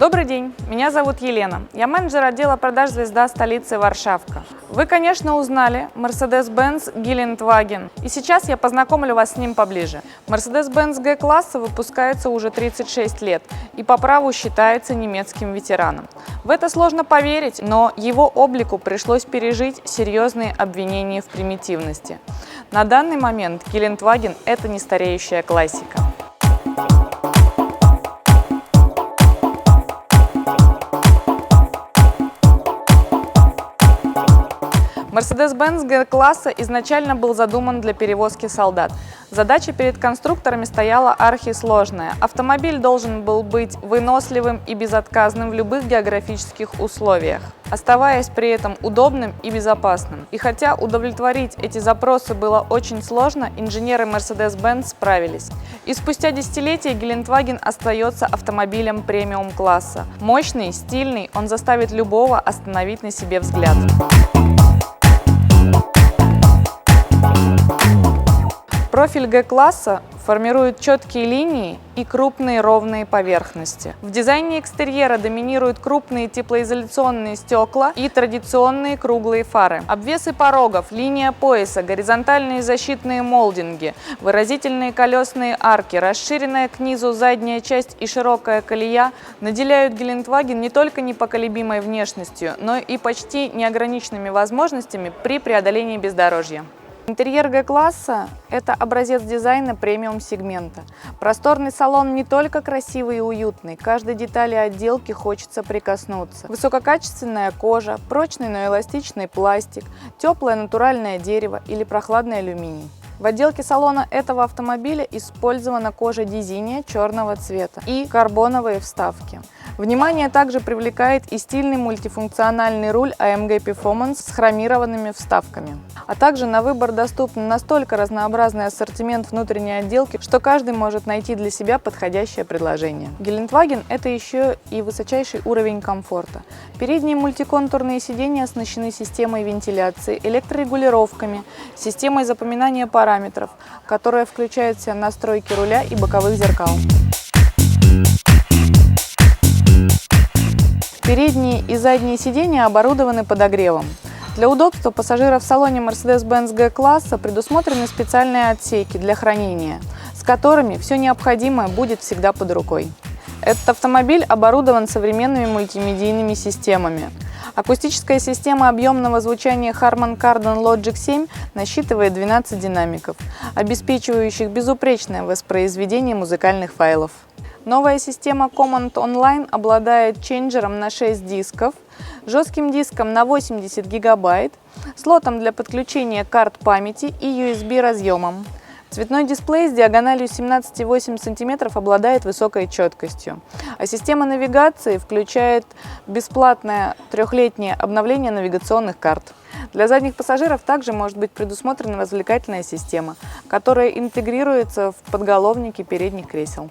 Добрый день, меня зовут Елена. Я менеджер отдела продаж «Звезда» столицы Варшавка. Вы, конечно, узнали Mercedes-Benz Geländewagen, и сейчас я познакомлю вас с ним поближе. Mercedes-Benz G-класса выпускается уже 36 лет и по праву считается немецким ветераном. В это сложно поверить, но его облику пришлось пережить серьезные обвинения в примитивности. На данный момент Geländewagen – это нестареющая классика. Mercedes-Benz G-класса изначально был задуман для перевозки солдат. Задача перед конструкторами стояла архисложная. Автомобиль должен был быть выносливым и безотказным в любых географических условиях, оставаясь при этом удобным и безопасным. И хотя удовлетворить эти запросы было очень сложно, инженеры Mercedes-Benz справились. И спустя десятилетия Geländewagen остается автомобилем премиум-класса. Мощный, стильный, он заставит любого остановить на себе взгляд. Профиль G-класса формирует четкие линии и крупные ровные поверхности. В дизайне экстерьера доминируют крупные теплоизоляционные стекла и традиционные круглые фары. Обвесы порогов, линия пояса, горизонтальные защитные молдинги, выразительные колесные арки, расширенная к низу задняя часть и широкая колея наделяют Geländewagen не только непоколебимой внешностью, но и почти неограниченными возможностями при преодолении бездорожья. Интерьер G-класса – это образец дизайна премиум-сегмента. Просторный салон не только красивый и уютный, каждой детали отделки хочется прикоснуться. Высококачественная кожа, прочный, но эластичный пластик, теплое натуральное дерево или прохладный алюминий. В отделке салона этого автомобиля использована кожа дизиния черного цвета и карбоновые вставки. Внимание также привлекает и стильный мультифункциональный руль AMG Performance с хромированными вставками. А также на выбор доступен настолько разнообразный ассортимент внутренней отделки, что каждый может найти для себя подходящее предложение. Geländewagen – это еще и высочайший уровень комфорта. Передние мультиконтурные сиденья оснащены системой вентиляции, электрорегулировками, системой запоминания параметров, которая включает в себя настройки руля и боковых зеркал. Передние и задние сиденья оборудованы подогревом. Для удобства пассажиров в салоне Mercedes-Benz G-класса предусмотрены специальные отсеки для хранения, с которыми все необходимое будет всегда под рукой. Этот автомобиль оборудован современными мультимедийными системами. Акустическая система объемного звучания Harman Kardon Logic 7 насчитывает 12 динамиков, обеспечивающих безупречное воспроизведение музыкальных файлов. Новая система Command Online обладает чейнджером на 6 дисков, жестким диском на 80 гигабайт, слотом для подключения карт памяти и USB-разъемом. Цветной дисплей с диагональю 17,8 см обладает высокой четкостью, а система навигации включает бесплатное трехлетнее обновление навигационных карт. Для задних пассажиров также может быть предусмотрена развлекательная система, которая интегрируется в подголовники передних кресел.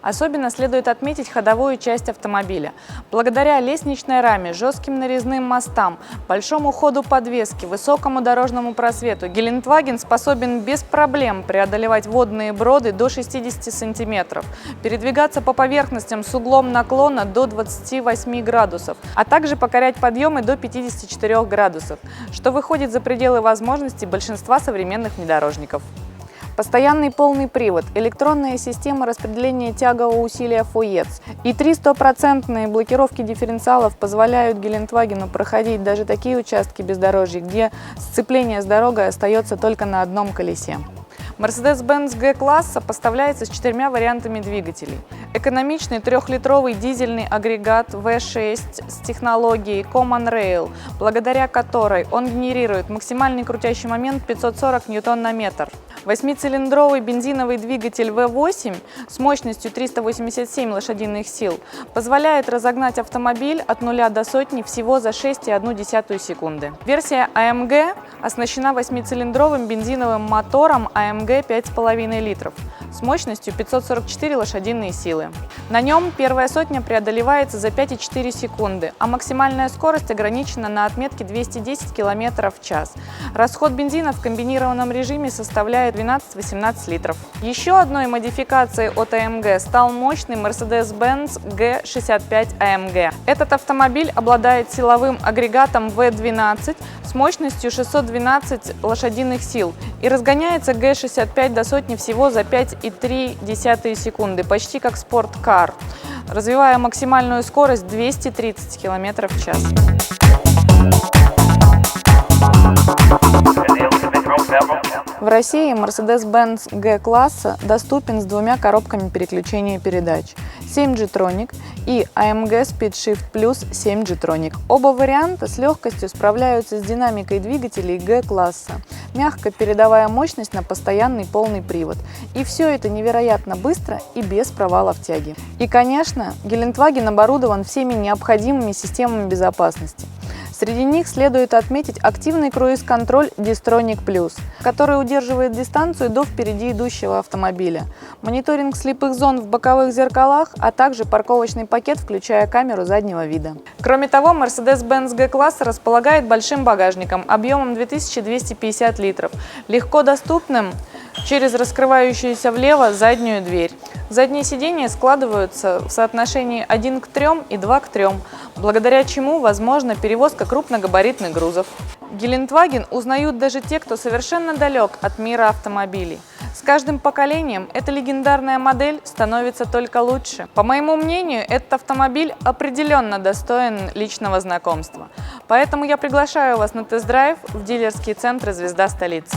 Особенно следует отметить ходовую часть автомобиля. Благодаря лестничной раме, жестким нарезным мостам, большому ходу подвески, высокому дорожному просвету Geländewagen способен без проблем преодолевать водные броды до 60 см, передвигаться по поверхностям с углом наклона до 28 градусов, а также покорять подъемы до 54 градусов, что выходит за пределы возможностей большинства современных внедорожников. Постоянный полный привод, электронная система распределения тягового усилия FOETS и 3 стопроцентные блокировки дифференциалов позволяют Geländewagen проходить даже такие участки бездорожья, где сцепление с дорогой остается только на одном колесе. Mercedes-Benz G-класса поставляется с 4 вариантами двигателей. Экономичный 3-литровый дизельный агрегат V6 с технологией Common Rail, благодаря которой он генерирует максимальный крутящий момент 540 Нм. 8-цилиндровый бензиновый двигатель V8 с мощностью 387 лошадиных сил позволяет разогнать автомобиль от 0 до сотни всего за 6,1 секунды. Версия AMG оснащена 8-цилиндровым бензиновым мотором AMG G 5,5 литров с мощностью 544 лошадиные силы. На нем первая сотня преодолевается за 5,4 секунды, а максимальная скорость ограничена на отметке 210 км в час. Расход бензина в комбинированном режиме составляет 12-18 литров. Еще одной модификацией от AMG стал мощный Mercedes-Benz G65 AMG. Этот автомобиль обладает силовым агрегатом V12 с мощностью 612 лошадиных сил и разгоняется G65 до сотни всего за 5,3 секунды, почти как спорткар, развивая максимальную скорость 230 км в час. В России Mercedes-Benz G-класса доступен с двумя коробками переключения передач 7G-Tronic и AMG SpeedShift Plus 7G-Tronic. Оба варианта с легкостью справляются с динамикой двигателей G-класса, мягко передавая мощность на постоянный полный привод. И все это невероятно быстро и без провала в тяге. И, конечно, Гелендваген оборудован всеми необходимыми системами безопасности. Среди них следует отметить активный круиз-контроль Distronic Plus, который удерживает дистанцию до впереди идущего автомобиля, мониторинг слепых зон в боковых зеркалах, а также парковочный пакет, включая камеру заднего вида. Кроме того, Mercedes-Benz G-класса располагает большим багажником объемом 2250 литров, легко доступным через раскрывающуюся влево заднюю дверь. Задние сиденья складываются в соотношении 1 к 3 и 2 к 3, благодаря чему возможна перевозка крупногабаритных грузов. Гелендваген узнают даже те, кто совершенно далек от мира автомобилей. С каждым поколением эта легендарная модель становится только лучше. По моему мнению, этот автомобиль определенно достоин личного знакомства. Поэтому я приглашаю вас на тест-драйв в дилерские центры «Звезда столицы».